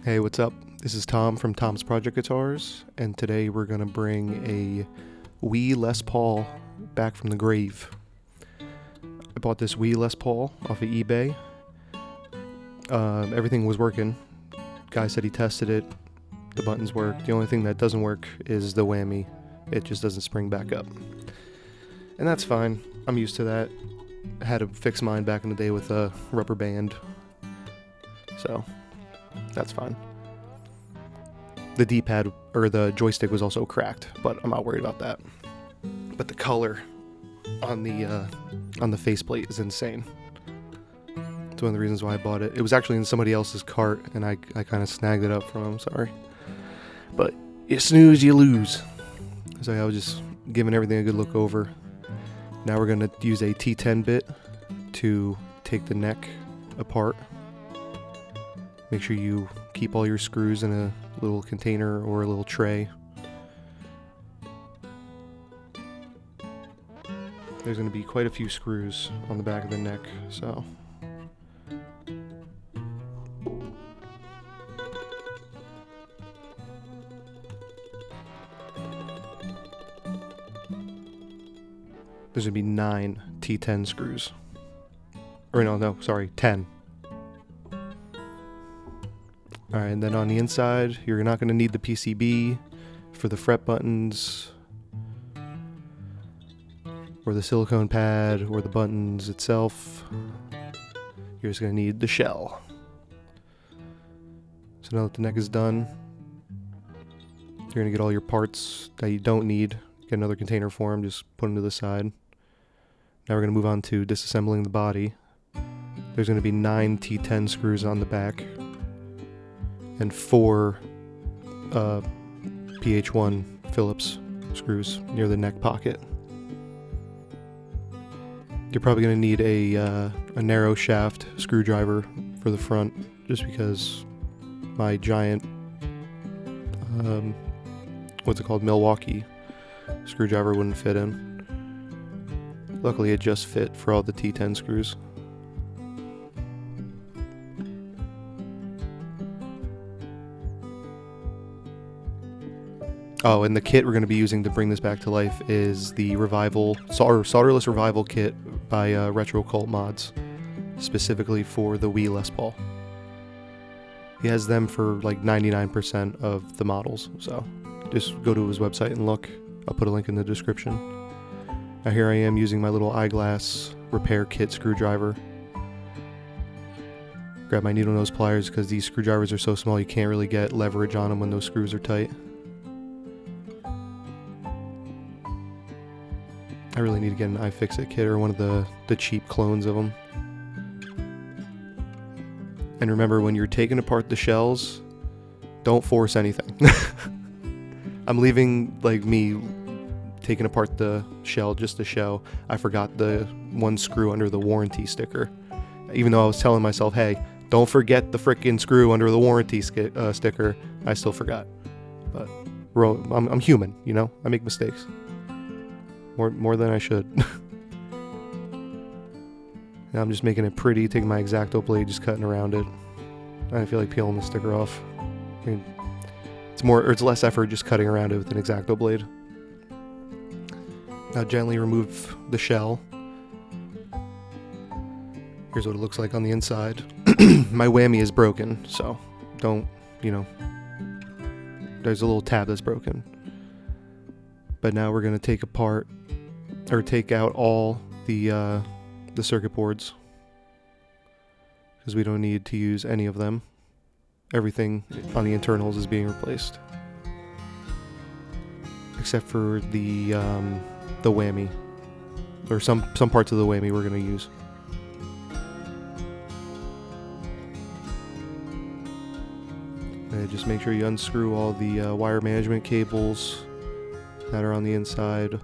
Hey, what's up? This is Tom from Tom's Project Guitars, and today we're going to bring a Wii Les Paul back from the grave. I bought this Wii Les Paul off of eBay. Everything was working. Guy said he tested it. The buttons work. The only thing that doesn't work is the whammy. It just doesn't spring back up. And that's fine. I'm used to that. I had to fix mine back in the day with a rubber band. So that's fine. The D-pad, or the joystick, was also cracked, but I'm not worried about that. But the color on the faceplate is insane. It's one of the reasons why I bought it. It was actually in somebody else's cart, and I kind of snagged it up from him, sorry. But you snooze, you lose. So I was just giving everything a good look over. Now we're going to use a T10 bit to take the neck apart. Make sure you keep all your screws in a little container or a little tray. There's going to be quite a few screws on the back of the neck, so there's going to be 9 T10 screws. Or no, sorry, 10. Alright, and then on the inside, you're not going to need the PCB for the fret buttons, or the silicone pad, or the buttons itself. You're just going to need the shell. So now that the neck is done, you're going to get all your parts that you don't need. Get another container for them, just put them to the side. Now we're going to move on to disassembling the body. There's going to be 9 T10 screws on the back, and 4 PH1 Phillips screws near the neck pocket. You're probably going to need a narrow shaft screwdriver for the front, just because my giant, Milwaukee screwdriver wouldn't fit in. Luckily it just fit for all the T10 screws. Oh, and the kit we're going to be using to bring this back to life is the Solderless Revival kit by RetroCultMods, specifically for the Wii Les Paul. He has them for like 99% of the models, so just go to his website and look. I'll put a link in the description. Now here I am using my little eyeglass repair kit screwdriver. Grab my needle nose pliers because these screwdrivers are so small you can't really get leverage on them when those screws are tight. I really need to get an iFixit kit or one of the cheap clones of them. And remember, when you're taking apart the shells, don't force anything. I'm leaving, like me, taking apart the shell just to show. I forgot the one screw under the warranty sticker. Even though I was telling myself, hey, don't forget the frickin' screw under the warranty sticker, I still forgot. But I'm human, you know? I make mistakes. More than I should. Now I'm just making it pretty, taking my X-Acto blade, just cutting around it. I feel like peeling the sticker off. I mean, it's less effort just cutting around it with an X-Acto blade. Now gently remove the shell. Here's what it looks like on the inside. My whammy is broken, so don't, there's a little tab that's broken. But now we're going to take out all the circuit boards, because we don't need to use any of them. Everything on the internals is being replaced, except for the whammy, or some parts of the whammy we're going to use. Just make sure you unscrew all the wire management cables that are on the inside,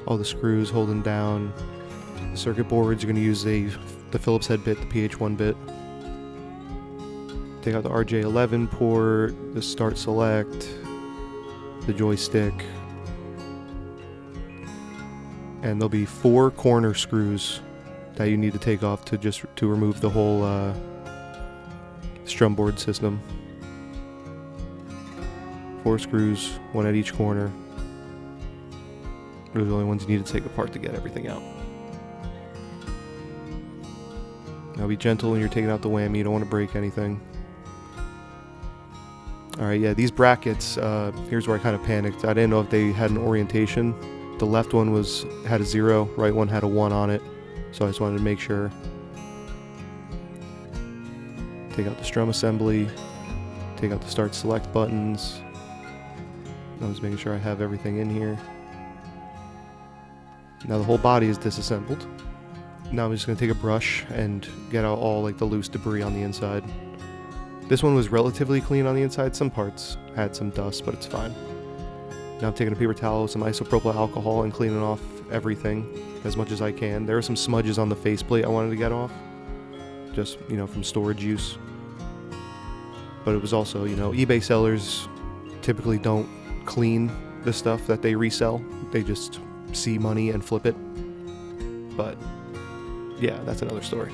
all the screws holding down the circuit boards. You're going to use the Phillips head bit, the PH1 bit. Take out the RJ11 port, the start select, the joystick, and there'll be 4 corner screws that you need to take off to remove the whole strum board system. 4 screws, 1 at each corner. Those are the only ones you need to take apart to get everything out. Now be gentle when you're taking out the whammy, you don't want to break anything. Alright, yeah, these brackets, here's where I kind of panicked. I didn't know if they had an orientation. The left one had a 0, right one had a 1 on it. So I just wanted to make sure. Take out the strum assembly, take out the start select buttons. I was making sure I have everything in here. Now the whole body is disassembled. Now I'm just going to take a brush and get out all like the loose debris on the inside. This one was relatively clean on the inside. Some parts had some dust, but it's fine. Now I'm taking a paper towel with some isopropyl alcohol and cleaning off everything as much as I can. There are some smudges on the faceplate I wanted to get off, just, you know, from storage use. But it was also, you know, eBay sellers typically don't clean the stuff that they resell. They just see money and flip it. But yeah, that's another story.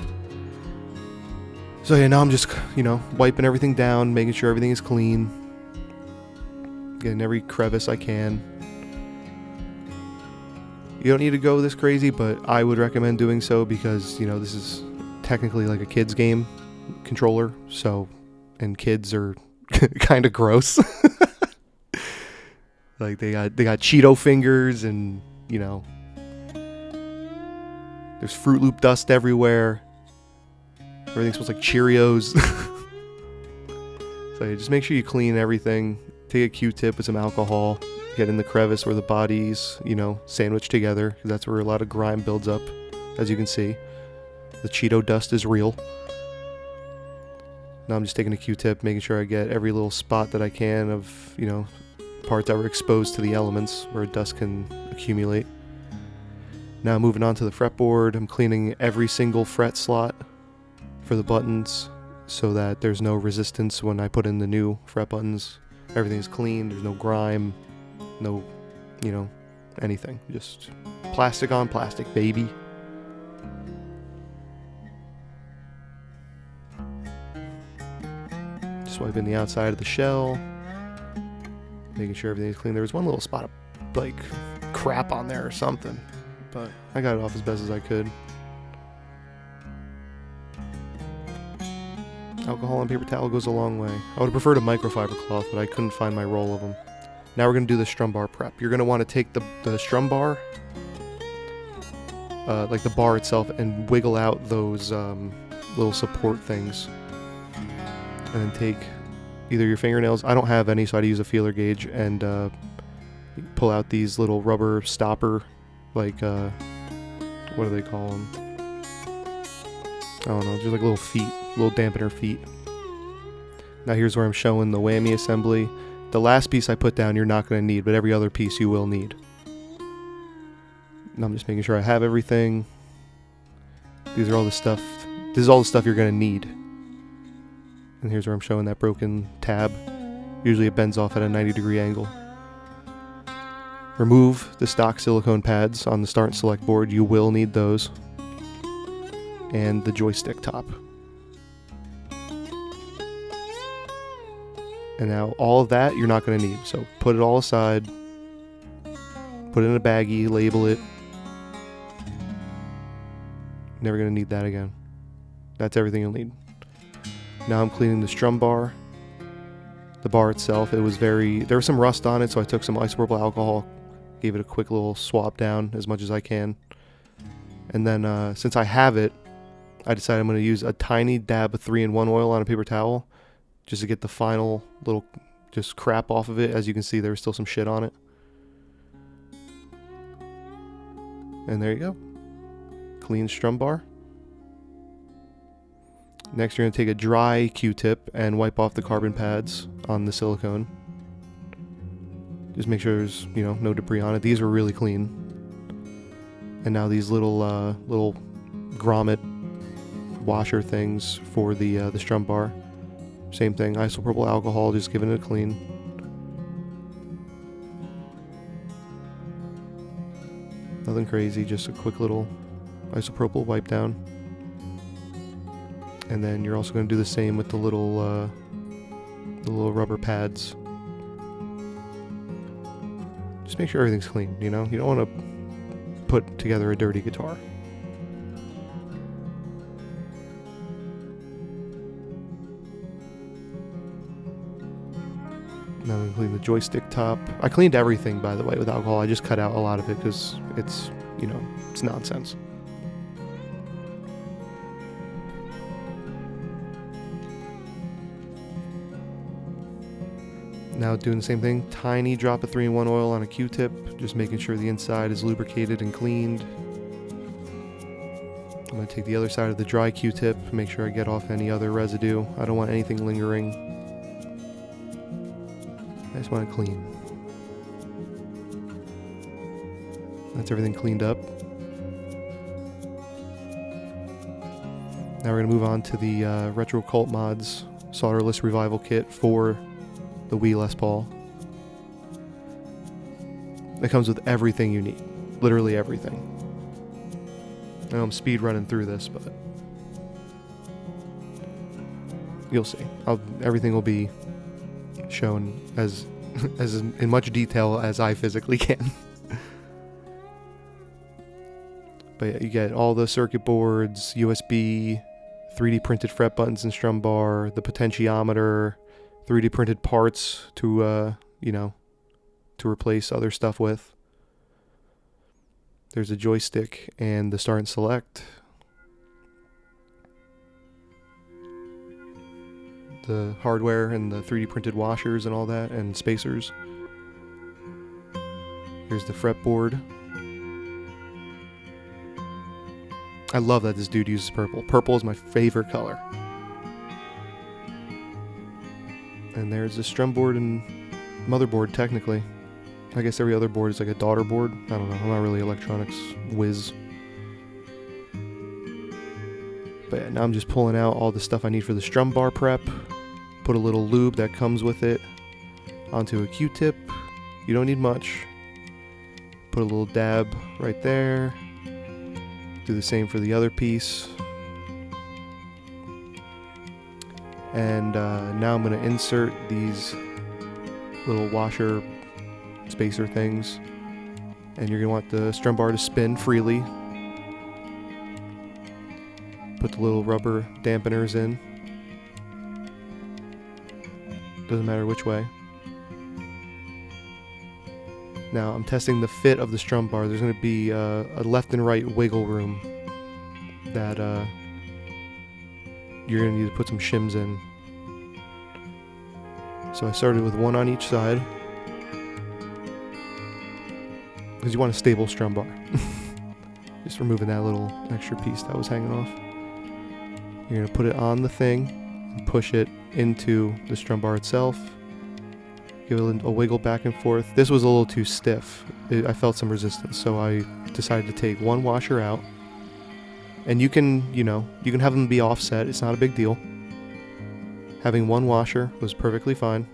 So yeah, now I'm just, you know, wiping everything down, making sure everything is clean, getting every crevice I can. You don't need to go this crazy, but I would recommend doing so because, you know, this is technically like a kid's game controller, so, and kids are kind of gross. Like they got Cheeto fingers and, you know, there's Fruit Loop dust everywhere. Everything smells like Cheerios. So yeah, just make sure you clean everything. Take a Q-tip with some alcohol. Get in the crevice where the body's, you know, sandwiched together, because that's where a lot of grime builds up, as you can see. The Cheeto dust is real. Now I'm just taking a Q-tip, making sure I get every little spot that I can of, you know, parts that were exposed to the elements where dust can accumulate. Now moving on to the fretboard, I'm cleaning every single fret slot for the buttons so that there's no resistance when I put in the new fret buttons. Everything's clean, there's no grime, no, you know, anything. Just plastic on plastic, baby. Just wiping the outside of the shell, making sure everything's clean. There was one little spot of, like, crap on there or something, but I got it off as best as I could. Alcohol and paper towel goes a long way. I would have preferred a microfiber cloth, but I couldn't find my roll of them. Now we're going to do the Strumbar Prep. You're going to want to take the Strumbar, like the bar itself, and wiggle out those little support things. And then take either your fingernails, I don't have any, so I'd use a feeler gauge, and pull out these little rubber stopper, like, what do they call them? I don't know, just like little feet, little dampener feet. Now here's where I'm showing the whammy assembly. The last piece I put down you're not going to need, but every other piece you will need. Now I'm just making sure I have everything. These are all the stuff, this is all the stuff you're going to need. And here's where I'm showing that broken tab. Usually it bends off at a 90-degree angle. Remove the stock silicone pads on the start and select board, you will need those. And the joystick top. And now all of that you're not going to need, so put it all aside, put it in a baggie, label it. Never going to need that again. That's everything you'll need. Now I'm cleaning the strum bar. The bar itself, there was some rust on it, so I took some isopropyl alcohol, gave it a quick little swap down as much as I can. And then since I have it, I decided I'm going to use a tiny dab of 3-in-1 oil on a paper towel just to get the final little just crap off of it. As you can see, there's still some shit on it. And there you go. Clean strum bar. Next, you're going to take a dry Q-tip and wipe off the carbon pads on the silicone. Just make sure there's, you know, no debris on it. These are really clean. And now these little grommet washer things for the strum bar. Same thing, isopropyl alcohol, just giving it a clean. Nothing crazy, just a quick little isopropyl wipe down. And then you're also going to do the same with the little rubber pads. just make sure everything's clean, you know? You don't want to put together a dirty guitar. Now I'm going to clean the joystick top. I cleaned everything, by the way, with alcohol. I just cut out a lot of it because it's, you know, it's nonsense. Now doing the same thing, tiny drop of 3-in-1 oil on a Q-tip, just making sure the inside is lubricated and cleaned. I'm going to take the other side of the dry Q-tip, make sure I get off any other residue. I don't want anything lingering. I just want it clean. That's everything cleaned up. Now we're going to move on to the RetroCultMods Solderless Revival Kit for the Wii Les Paul. It comes with everything you need. Literally everything. I know I'm speed running through this, but you'll see. Everything will be shown as in much detail as I physically can. But yeah, you get all the circuit boards, USB, 3D printed fret buttons and strum bar, the potentiometer, 3D printed parts to you know, to replace other stuff with. There's a joystick and the start and select. The hardware and the 3D printed washers and all that, and spacers. Here's the fretboard. I love that this dude uses purple. Purple is my favorite color. And there's the strum board and motherboard, technically. I guess every other board is like a daughter board. I don't know, I'm not really electronics whiz. But yeah, now I'm just pulling out all the stuff I need for the Strumbar Prep. Put a little lube that comes with it onto a Q-tip. You don't need much. Put a little dab right there. Do the same for the other piece. And now I'm going to insert these little washer spacer things. And you're going to want the strum bar to spin freely. Put the little rubber dampeners in. Doesn't matter which way. Now I'm testing the fit of the strum bar. There's going to be a left and right wiggle room that you're going to need to put some shims in. So I started with one on each side, because you want a stable strum bar. Just removing that little extra piece that was hanging off. You're going to put it on the thing and push it into the strum bar itself. Give it a wiggle back and forth. This was a little too stiff. I felt some resistance, so I decided to take one washer out. And you can, you know, you can have them be offset. It's not a big deal. Having one washer was perfectly fine.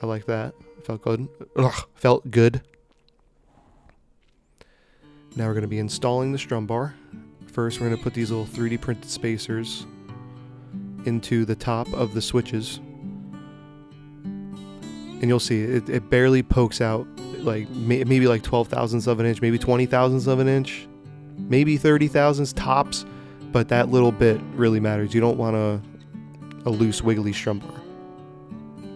I like that. It felt good. Ugh, felt good. Now we're going to be installing the strum bar. First, we're going to put these little 3D printed spacers into the top of the switches. And you'll see, it barely pokes out, like maybe like 12 thousandths of an inch, maybe 20 thousandths of an inch, maybe 30 thousandths tops, but that little bit really matters. You don't want a loose wiggly strum bar.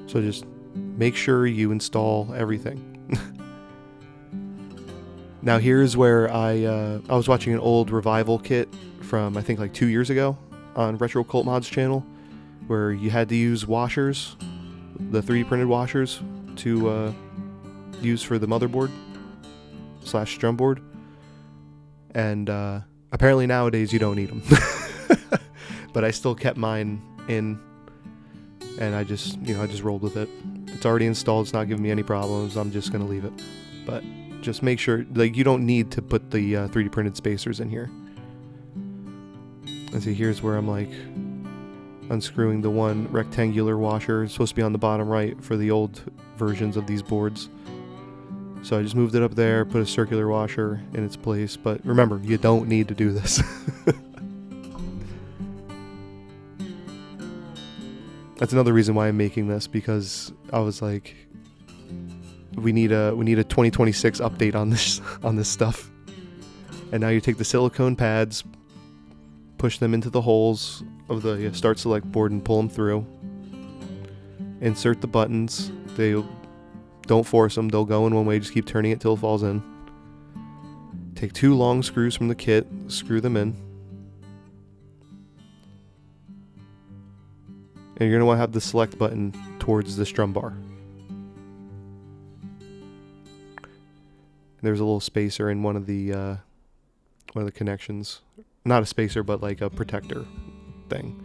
So just make sure you install everything. Now here's where I was watching an old revival kit from I think like 2 years ago on RetroCultMods channel, where you had to use washers, the 3D printed washers, to use for the motherboard / strum board. And apparently nowadays you don't need them. But I still kept mine in, and I just rolled with it. It's already installed, it's not giving me any problems, I'm just gonna leave it. But just make sure, like, you don't need to put the 3D printed spacers in here. And see, here's where I'm like unscrewing the one rectangular washer. It's supposed to be on the bottom right for the old versions of these boards. So I just moved it up there, put a circular washer in its place. But remember, you don't need to do this. That's another reason why I'm making this, because I was like, we need a 2026 update on this stuff. And now you take the silicone pads, push them into the holes of the start select board and pull them through. Insert the buttons. Don't force them, they'll go in one way, just keep turning it till it falls in. Take 2 long screws from the kit, screw them in. And you're going to want to have the select button towards the strum bar. There's a little spacer in one of the connections. Not a spacer, but like a protector thing.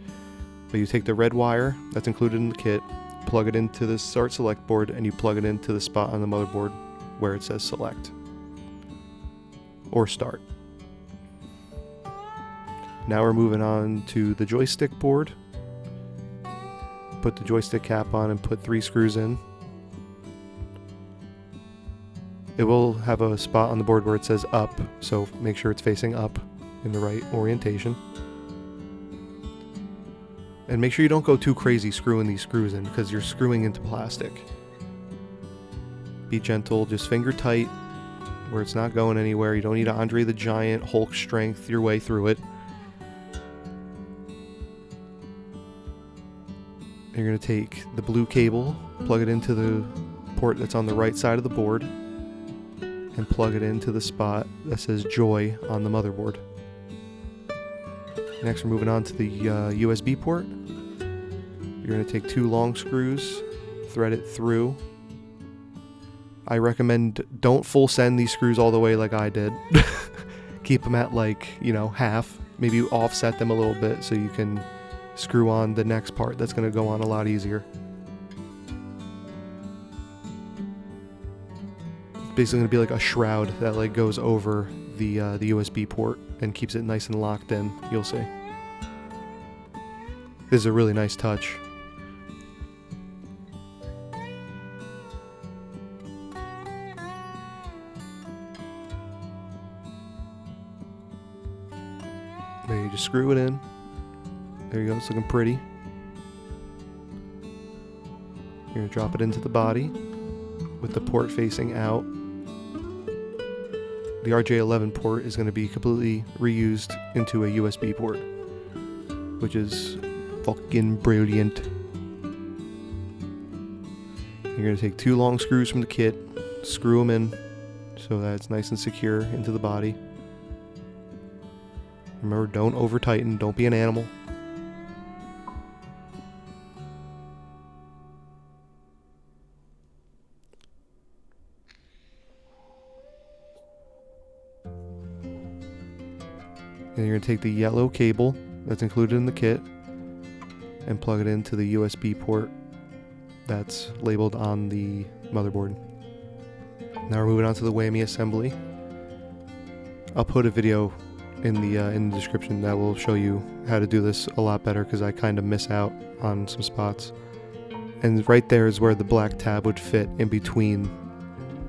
But you take the red wire that's included in the kit, plug it into the start select board, and you plug it into the spot on the motherboard where it says select or start. Now we're moving on to the joystick board. Put the joystick cap on and put 3 screws in. It will have a spot on the board where it says up, so make sure it's facing up in the right orientation. And make sure you don't go too crazy screwing these screws in, because you're screwing into plastic. Be gentle, just finger tight where it's not going anywhere. You don't need to Andre the Giant Hulk strength your way through it. You're going to take the blue cable, plug it into the port that's on the right side of the board, and plug it into the spot that says Joy on the motherboard. Next, we're moving on to the USB port. You're going to take 2 long screws, thread it through. I recommend don't full send these screws all the way like I did. Keep them at half. Maybe you offset them a little bit so you can screw on the next part. That's going to go on a lot easier. It's basically going to be like a shroud that goes over the USB port and keeps it nice and locked in. You'll see. This is a really nice touch. There, you just screw it in. There you go, it's looking pretty. You're going to drop it into the body with the port facing out. The RJ11 port is going to be completely reused into a USB port, which is fucking brilliant. You're going to take 2 long screws from the kit, screw them in so that it's nice and secure into the body. Remember, don't over tighten, don't be an animal. And you're going to take the yellow cable that's included in the kit and plug it into the USB port that's labeled on the motherboard. Now we're moving on to the Whammy assembly. I'll put a video in the description that will show you how to do this a lot better, because I kind of miss out on some spots. And right there is where the black tab would fit in between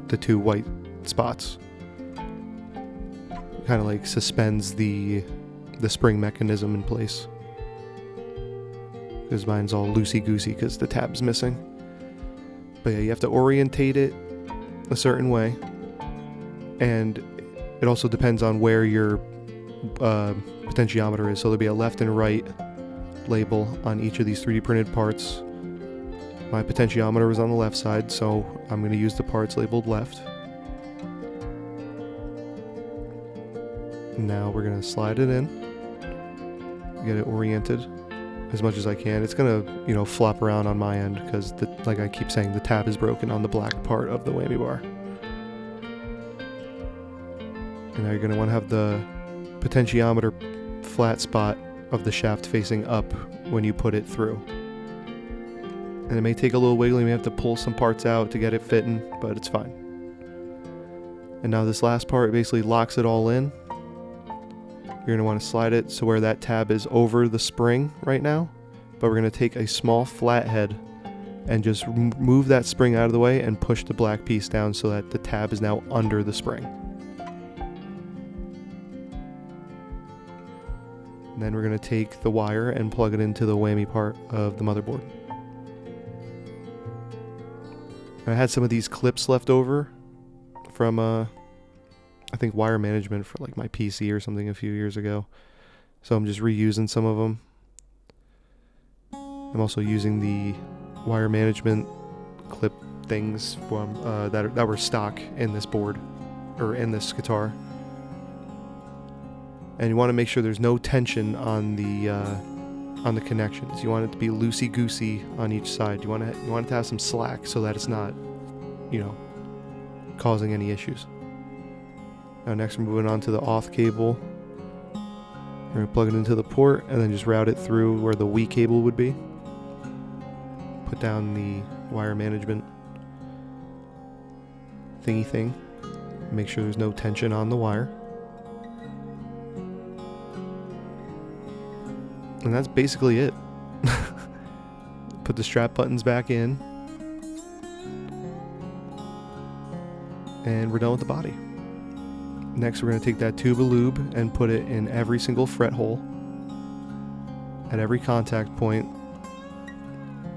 the 2 white spots. Kind of like suspends the spring mechanism in place, because mine's all loosey-goosey because the tab's missing. But yeah, you have to orientate it a certain way, and it also depends on where your potentiometer is. So there'll be a left and right label on each of these 3D printed parts. My potentiometer is on the left side, so I'm going to use the parts labeled left. Now we're going to slide it in, get it oriented as much as I can. It's going to, flop around on my end because, like I keep saying, the tab is broken on the black part of the whammy bar. And now you're going to want to have the potentiometer flat spot of the shaft facing up when you put it through. And it may take a little wiggling, you may have to pull some parts out to get it fitting, but it's fine. And now this last part basically locks it all in. You're going to want to slide it so where that tab is over the spring right now, but we're going to take a small flathead and just move that spring out of the way and push the black piece down so that the tab is now under the spring. And then we're going to take the wire and plug it into the whammy part of the motherboard. I had some of these clips left over from I think wire management for like my PC or something a few years ago. So I'm just reusing some of them. I'm also using the wire management clip things from that were stock in this board or in this guitar. And you want to make sure there's no tension on the connections. You want it to be loosey-goosey on each side. You want it to have some slack so that it's not, causing any issues. Now next we're moving on to the Auth cable. We're going to plug it into the port and then just route it through where the Wii cable would be. Put down the wire management thingy thing. Make sure there's no tension on the wire. And that's basically it. Put the strap buttons back in. And we're done with the body. Next, we're going to take that tube of lube and put it in every single fret hole at every contact point.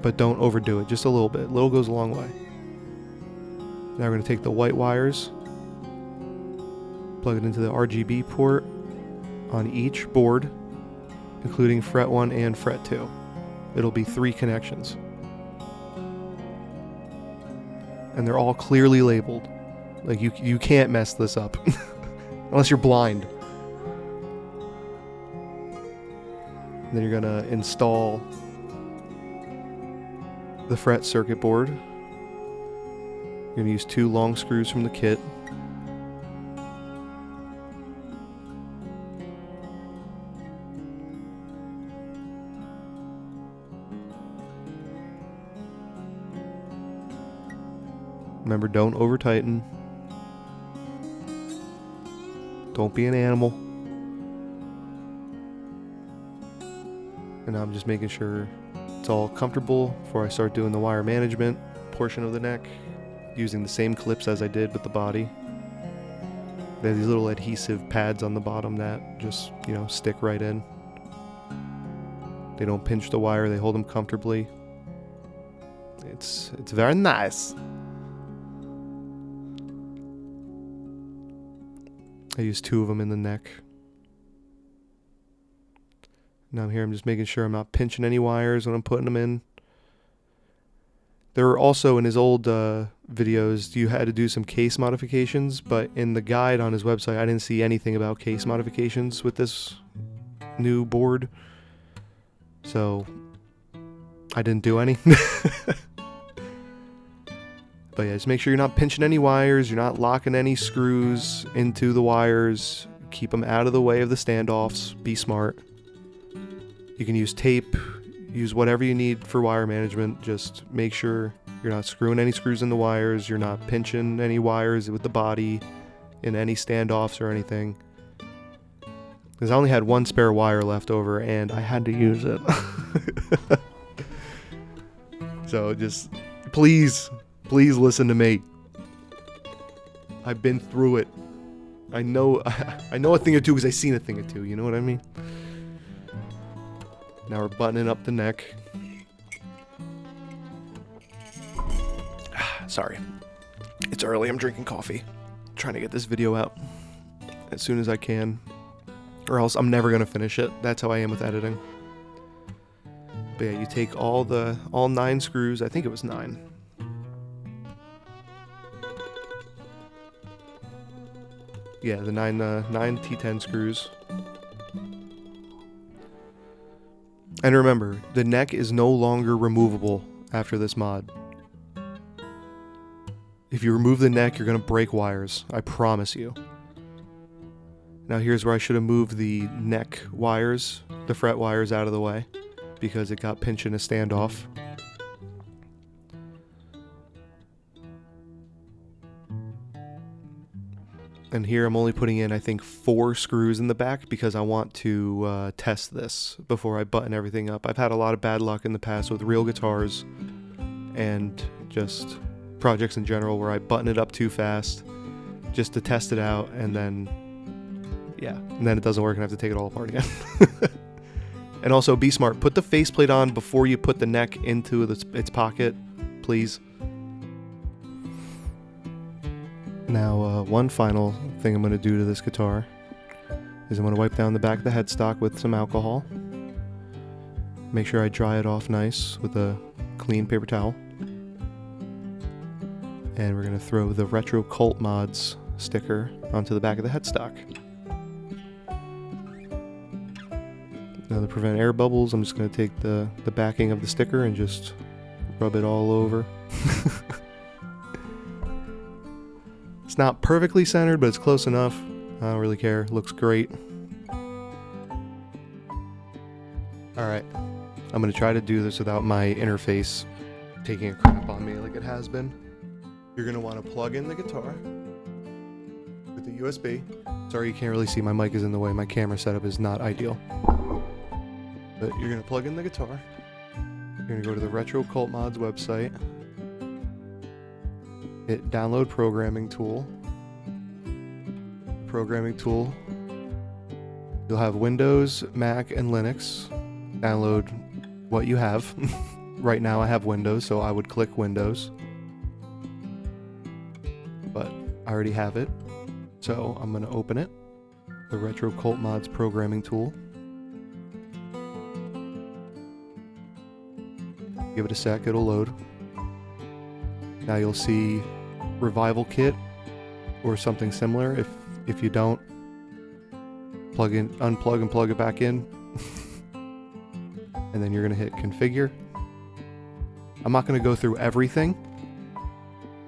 But don't overdo it, just a little bit. Little goes a long way. Now we're going to take the white wires, plug it into the RGB port on each board, including fret 1 and fret 2. It'll be 3 connections. And they're all clearly labeled. Like you can't mess this up. Unless you're blind. Then you're going to install the fret circuit board. You're going to use 2 long screws from the kit. Remember, don't over tighten. Don't be an animal. And now I'm just making sure it's all comfortable before I start doing the wire management portion of the neck, using the same clips as I did with the body. They have these little adhesive pads on the bottom that just, stick right in. They don't pinch the wire, they hold them comfortably. It's very nice. I used 2 of them in the neck. Now I'm just making sure I'm not pinching any wires when I'm putting them in. There were also, in his old videos, you had to do some case modifications, but in the guide on his website, I didn't see anything about case modifications with this new board. So, I didn't do any. But yeah, just make sure you're not pinching any wires, you're not locking any screws into the wires, keep them out of the way of the standoffs, be smart. You can use tape, use whatever you need for wire management, just make sure you're not screwing any screws in the wires, you're not pinching any wires with the body in any standoffs or anything. Because I only had 1 spare wire left over and I had to use it. So just, please listen to me. I've been through it. I know a thing or two because I've seen a thing or two, you know what I mean? Now we're buttoning up the neck. Sorry. It's early, I'm drinking coffee. Trying to get this video out as soon as I can. Or else I'm never gonna finish it. That's how I am with editing. But yeah, you take all 9 screws, I think it was 9. Yeah, the 9 T10 screws. And remember, the neck is no longer removable after this mod. If you remove the neck, you're going to break wires. I promise you. Now here's where I should have moved the neck wires, the fret wires out of the way, because it got pinched in a standoff. And here I'm only putting in, I think, 4 screws in the back because I want to test this before I button everything up. I've had a lot of bad luck in the past with real guitars and just projects in general where I button it up too fast just to test it out, and then, yeah, and then it doesn't work and I have to take it all apart again. And also, be smart. Put the faceplate on before you put the neck into its pocket, please. Now, one final thing I'm going to do to this guitar is I'm going to wipe down the back of the headstock with some alcohol. Make sure I dry it off nice with a clean paper towel. And we're going to throw the RetroCultMods sticker onto the back of the headstock. Now, to prevent air bubbles, I'm just going to take the backing of the sticker and just rub it all over. It's not perfectly centered, but it's close enough. I don't really care. Looks great. Alright, I'm going to try to do this without my interface taking a crap on me like it has been. You're going to want to plug in the guitar with the USB. Sorry you can't really see, my mic is in the way. My camera setup is not ideal. But you're going to plug in the guitar. You're going to go to the RetroCultMods website. Hit download programming tool. Programming tool. You'll have Windows, Mac, and Linux. Download what you have. Right now I have Windows, so I would click Windows. But I already have it. So I'm going to open it. The RetroCultMods programming tool. Give it a sec, it'll load. Now you'll see Revival Kit or something similar. If you don't, unplug and plug it back in. And then you're going to hit Configure. I'm not going to go through everything,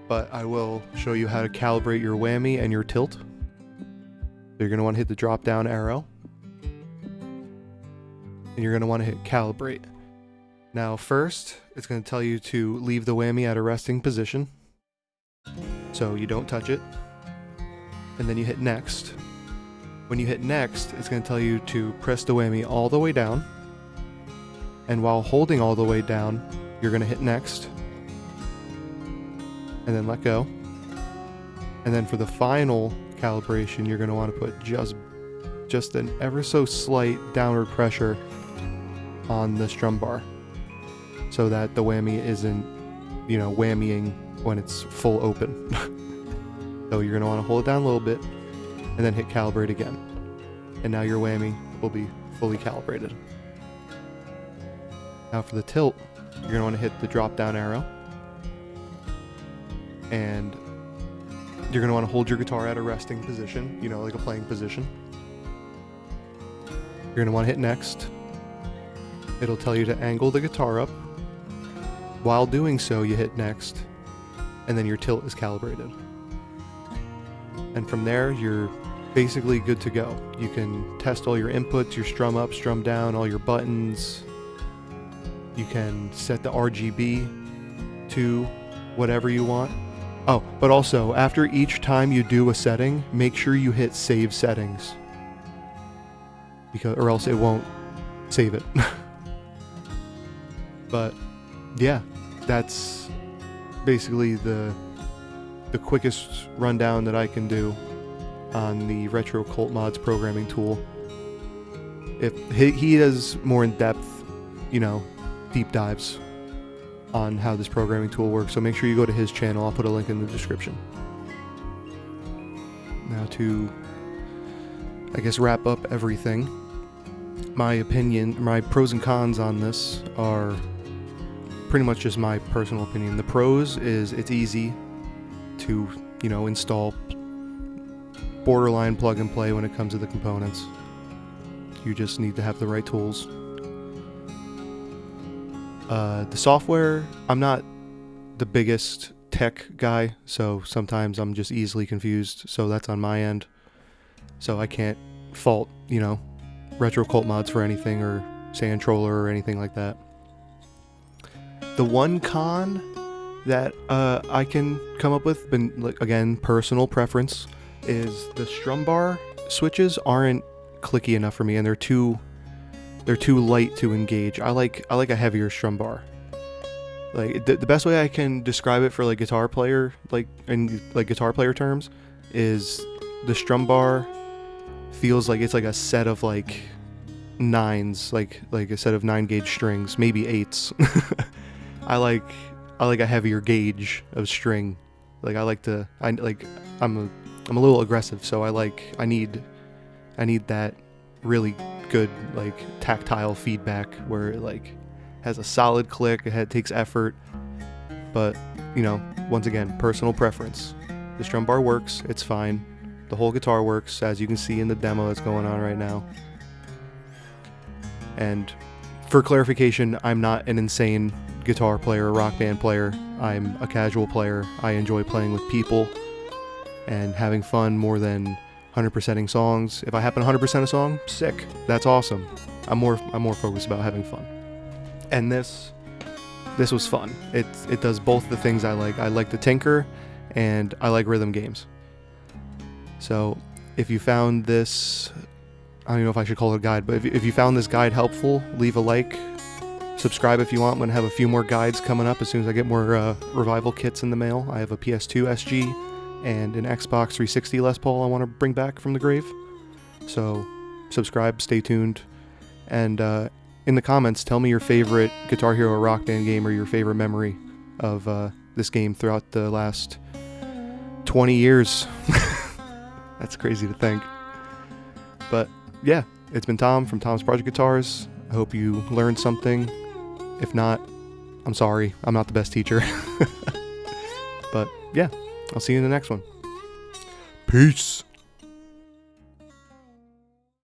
but I will show you how to calibrate your whammy and your tilt. So you're going to want to hit the drop down arrow. And you're going to want to hit Calibrate. Now first, it's going to tell you to leave the whammy at a resting position, so you don't touch it, and then you hit Next. When you hit Next, it's going to tell you to press the whammy all the way down, and while holding all the way down, you're going to hit Next, and then let go, and then for the final calibration, you're going to want to put just an ever so slight downward pressure on the strum bar, so that the whammy isn't, whammying when it's full open. So you're going to want to hold it down a little bit and then hit calibrate again. And now your whammy will be fully calibrated. Now for the tilt, you're going to want to hit the drop down arrow. And you're going to want to hold your guitar at a resting position, like a playing position. You're going to want to hit Next. It'll tell you to angle the guitar up. While doing so, you hit Next, and then your tilt is calibrated. And from there, you're basically good to go. You can test all your inputs, your strum up, strum down, all your buttons. You can set the RGB to whatever you want. Oh, but also, after each time you do a setting, make sure you hit Save Settings, or else it won't save it. But yeah, that's basically the quickest rundown that I can do on the RetroCultMods programming tool. If he does more in-depth, deep dives on how this programming tool works, so make sure you go to his channel. I'll put a link in the description. Now to, I guess, wrap up everything. My opinion, my pros and cons on this are pretty much just my personal opinion. The pros is it's easy to, install, borderline plug and play when it comes to the components. You just need to have the right tools. The software, I'm not the biggest tech guy, so sometimes I'm just easily confused, so that's on my end. So I can't fault, RetroCultMods for anything, or Sandtroller or anything like that. The one con that I can come up with, but again, personal preference, is the Strumbar switches aren't clicky enough for me, and they're too light to engage. I like a heavier Strumbar. Like the best way I can describe it for guitar player, in guitar player terms, is the Strumbar feels like it's like a set of nines, like a set of 9-gauge strings, maybe 8s. I like a heavier gauge of string. Like I'm a little aggressive, so I need that really good like tactile feedback where it like has a solid click. It takes effort, but you know, once again, personal preference. The strum bar works, it's fine. The whole guitar works, as you can see in the demo that's going on right now. And for clarification, I'm not an insane guitar player or rock band player. I'm a casual player. I enjoy playing with people and having fun more than 100%ing songs. If I happen to 100% a song, sick. That's awesome. I'm more focused about having fun. And this was fun. It does both the things I like. I like to tinker, and I like rhythm games. So if you found this, I don't know if I should call it a guide, but if you found this guide helpful, leave a like, subscribe if you want. I'm going to have a few more guides coming up as soon as I get more revival kits in the mail. I have a PS2 SG and an Xbox 360 Les Paul I want to bring back from the grave. So subscribe, stay tuned, and in the comments, tell me your favorite Guitar Hero Rock Band game or your favorite memory of this game throughout the last 20 years. That's crazy to think. But yeah, it's been Tom from Tom's Project Guitars. I hope you learned something. If not, I'm sorry. I'm not the best teacher. But yeah, I'll see you in the next one. Peace.